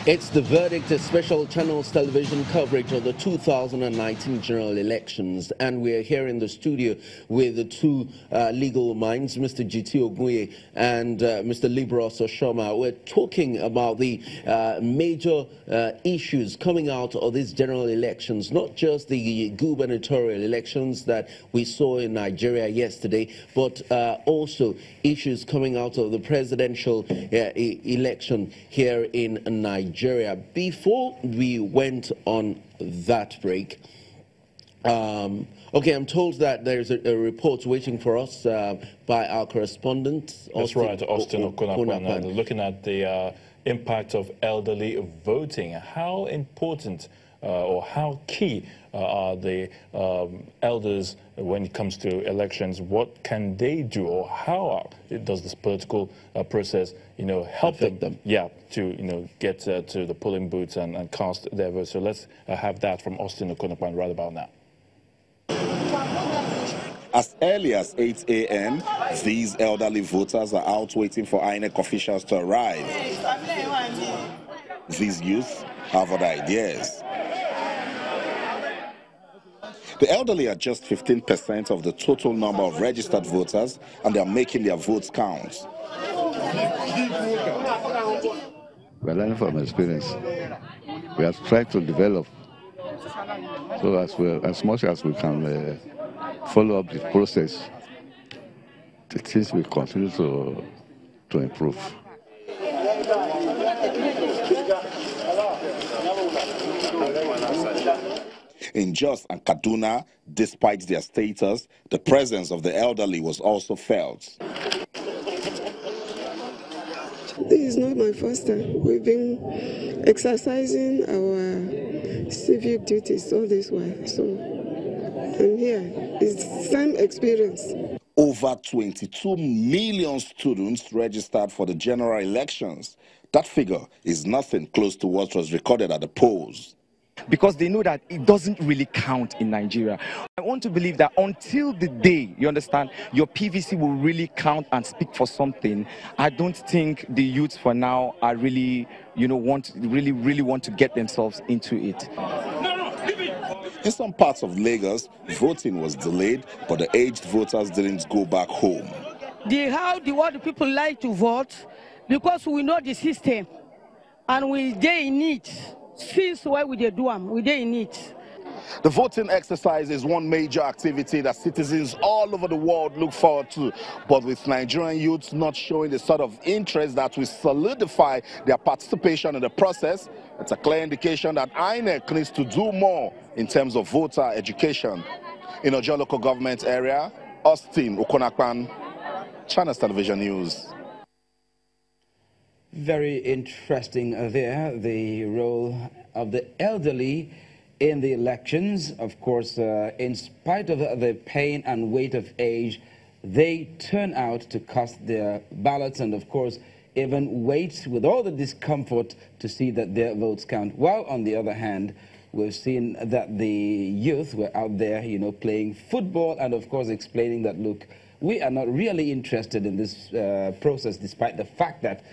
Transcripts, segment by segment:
It's the verdict of Special Channels television coverage of the 2019 general elections, and we are here in the studio with the two legal minds, Mr. G.T. Ogunye and Mr. Libros Oshoma. We're talking about the major issues coming out of these general elections, not just the gubernatorial elections that we saw in Nigeria yesterday, but also issues coming out of the presidential election here in Nigeria. Before we went on that break, okay, I'm told that there's a report waiting for us by our correspondent. That's right, Austin Okunakwan, looking at the impact of elderly voting. How important or how key are the elders when it comes to elections? What can they do, or how does this political process, help them? Yeah, to get to the polling booths and cast their votes. So let's have that from Austin Okunakwan right about now. As early as 8 a.m., these elderly voters are out waiting for INEC officials to arrive. These youths have other ideas. The elderly are just 15% of the total number of registered voters, and they are making their votes count. We are learning from experience. We have tried to develop, so as much as we can follow up the process, the things will continue to improve. In Jos and Kaduna, despite their status, the presence of the elderly was also felt. This is not my first time. We've been exercising our civic duties all this while, so I'm here. It's the same experience. Over 22 million students registered for the general elections. That figure is nothing close to what was recorded at the polls. Because they know that it doesn't really count in Nigeria. I want to believe that until the day, you understand, your PVC will really count and speak for something. I don't think the youths for now are really, want to get themselves into it. In some parts of Lagos, voting was delayed, but the aged voters didn't go back home. How the people like to vote, because we know the system and we dey in it. Since why we dey do them, we dey in it. The voting exercise is one major activity that citizens all over the world look forward to. But with Nigerian youths not showing the sort of interest that will solidify their participation in the process, it's a clear indication that INEC needs to do more in terms of voter education. In Ojo local government area, Austin Okunakwan, Channels Television News. Very interesting there, the role of the elderly in the elections. Of course, in spite of the pain and weight of age, they turn out to cast their ballots and, of course, even wait with all the discomfort to see that their votes count. While, on the other hand, we've seen that the youth were out there, playing football and, of course, explaining that, look, we are not really interested in this process, despite the fact that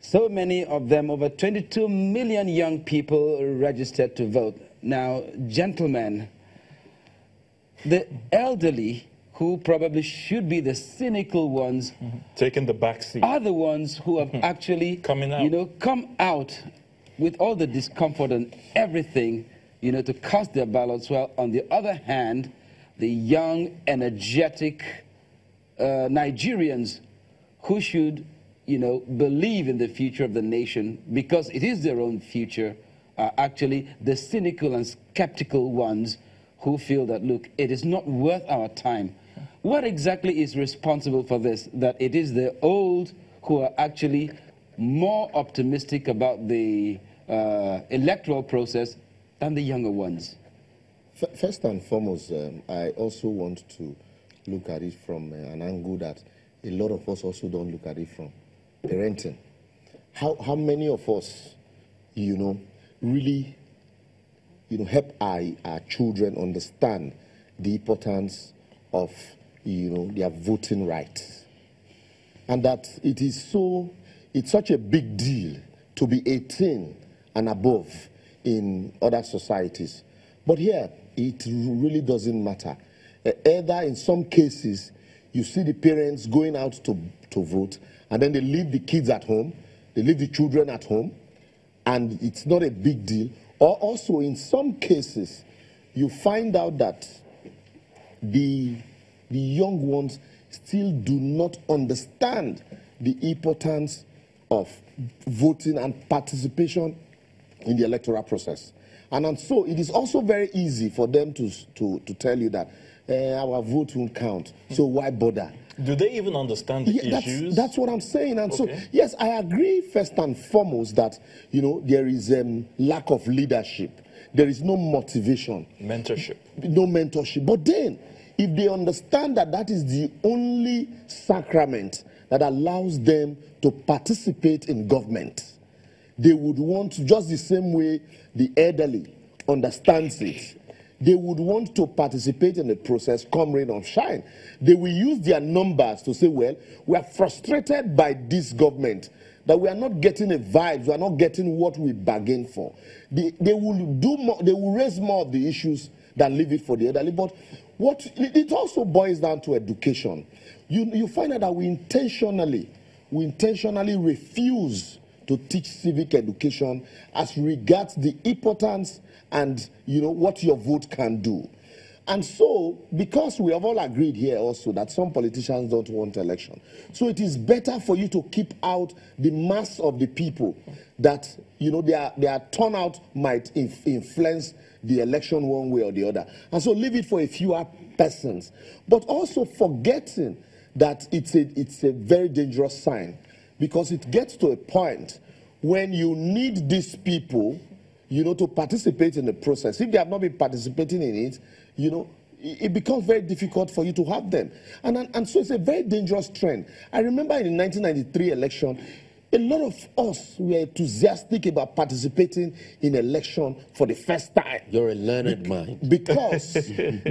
so many of them, over 22 million young people, registered to vote. Now, gentlemen, the elderly, who probably should be the cynical ones, taking the back seat, are the ones who have actually come out with all the discomfort and everything, to cast their ballots. Well, on the other hand, the young, energetic Nigerians who should believe in the future of the nation, because it is their own future, are actually the cynical and skeptical ones who feel that, look, it is not worth our time. What exactly is responsible for this? That it is the old who are actually more optimistic about the electoral process than the younger ones? First and foremost, I also want to look at it from an angle that a lot of us also don't look at it from. Parenting. How many of us, really, help our children understand the importance of, their voting rights, and that it's such a big deal to be 18 and above in other societies. But here, it really doesn't matter. Either in some cases, you see the parents going out to vote, and then they leave the kids at home, they leave the children at home, and it's not a big deal. Or also, in some cases, you find out that the young ones still do not understand the importance of voting and participation in the electoral process. And so it is also very easy for them to tell you that our vote won't count, so why bother? Do they even understand the issues? That's what I'm saying. And okay. So, yes, I agree first and foremost that, there is lack of leadership. There is no motivation. Mentorship. No mentorship. But then, if they understand that that is the only sacrament that allows them to participate in government, they would want to, just the same way the elderly understands it, they would want to participate in the process, come rain or shine. They will use their numbers to say, well, we are frustrated by this government, that we are not getting a vibe, we are not getting what we bargained for. They will do more, they will raise more of the issues than leave it for the elderly. But it also boils down to education. You find out that we intentionally refuse to teach civic education as regards the importance and what your vote can do. And so, because we have all agreed here also that some politicians don't want election, so it is better for you to keep out the mass of the people that their turnout might influence the election one way or the other. And so leave it for a fewer persons, but also forgetting that it's a very dangerous sign, because it gets to a point when you need these people, to participate in the process. If they have not been participating in it, it becomes very difficult for you to have them. And so it's a very dangerous trend. I remember in the 1993 election, a lot of us were enthusiastic about participating in election for the first time. You're a learned mind. Because in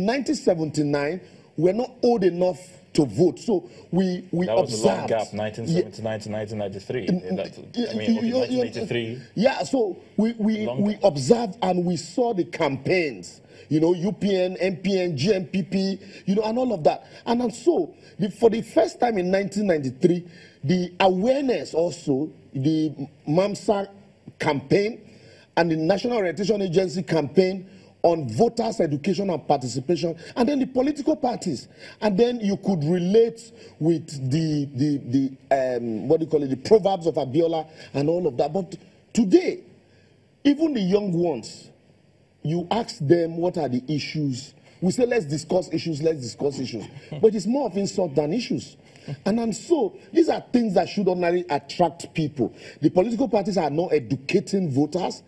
1979, we're not old enough to vote. So we that was observed. A long gap, 1979 to 1993. 1983. Yeah, so we observed and we saw the campaigns, UPN, MPN, GMPP, and all of that. And so, for the first time in 1993, the awareness also, the MAMSA campaign and the National Orientation Agency campaign on voters' education and participation, and then the political parties, and then you could relate with the proverbs of Abiola and all of that. But today, even the young ones, you ask them what are the issues. We say let's discuss issues, but it's more of insult than issues. And so these are things that should ordinarily attract people. The political parties are not educating voters.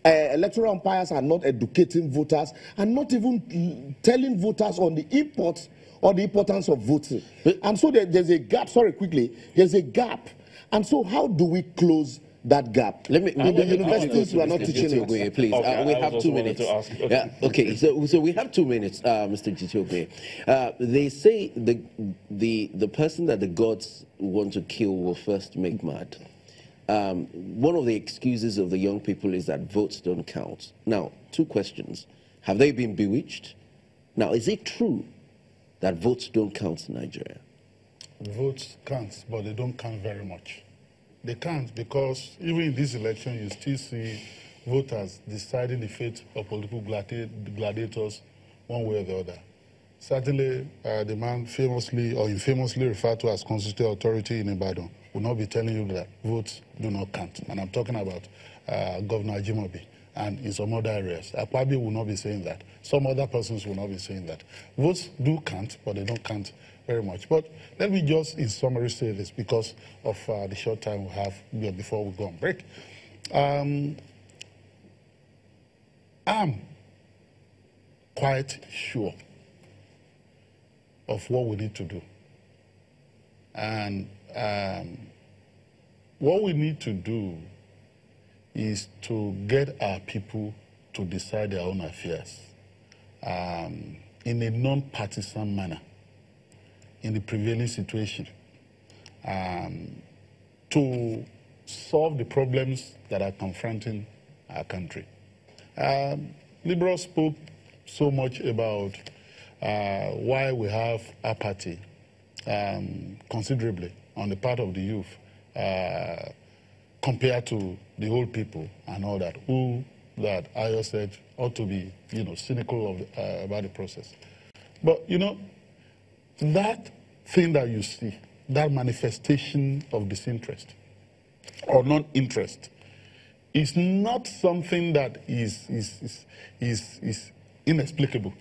Electoral umpires are not educating voters and not even telling voters on the import or the importance of voting. And so there's a gap. Sorry, quickly. There's a gap. And so how do we close that gap? The universities were not teaching it. Please, okay, we have 2 minutes. Okay. Yeah, okay. So we have 2 minutes, Mr. Gitiogwe. They say the person that the gods want to kill will first make mad. One of the excuses of the young people is that votes don't count. Now, 2 questions. Have they been bewitched? Now, is it true that votes don't count in Nigeria? Votes count, but they don't count very much. They can't, because even in this election, you still see voters deciding the fate of political gladiators one way or the other. Certainly, the man famously or infamously referred to as constitutional authority in Ibadan will not be telling you that votes do not count. And I'm talking about Governor Ajimobi and in some other areas. Akpabi will not be saying that. Some other persons will not be saying that. Votes do count, but they don't count very much. But let me just in summary say this because of the short time we have before we go on break. I'm quite sure of what we need to do. And what we need to do is to get our people to decide their own affairs in a non-partisan manner, in the prevailing situation, to solve the problems that are confronting our country. Liberals spoke so much about why we have apathy considerably on the part of the youth compared to the old people and all that, who that Ayo said ought to be, cynical of about the process. But, that thing that you see, that manifestation of disinterest or non-interest, is not something that is inexplicable.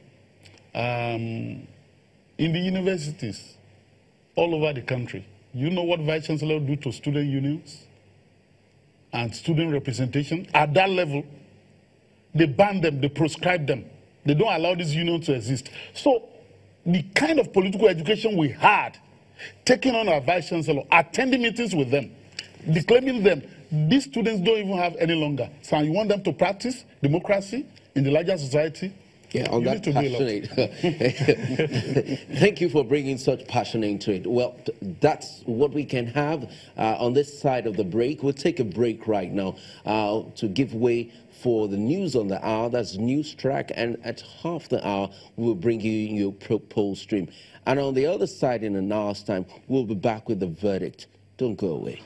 In the universities all over the country, you know what Vice Chancellor do to student unions and student representation at that level? They ban them, they proscribe them. They don't allow this union to exist. So the kind of political education we had, taking on our Vice Chancellor, attending meetings with them, declaiming them, these students don't even have any longer. So you want them to practice democracy in the larger society? Yeah, on that passionate. Thank you for bringing such passion into it. Well, that's what we can have on this side of the break. We'll take a break right now to give way for the news on the hour. That's News Track, and at half the hour, we'll bring you your poll stream. And on the other side, in an hour's time, we'll be back with the verdict. Don't go away.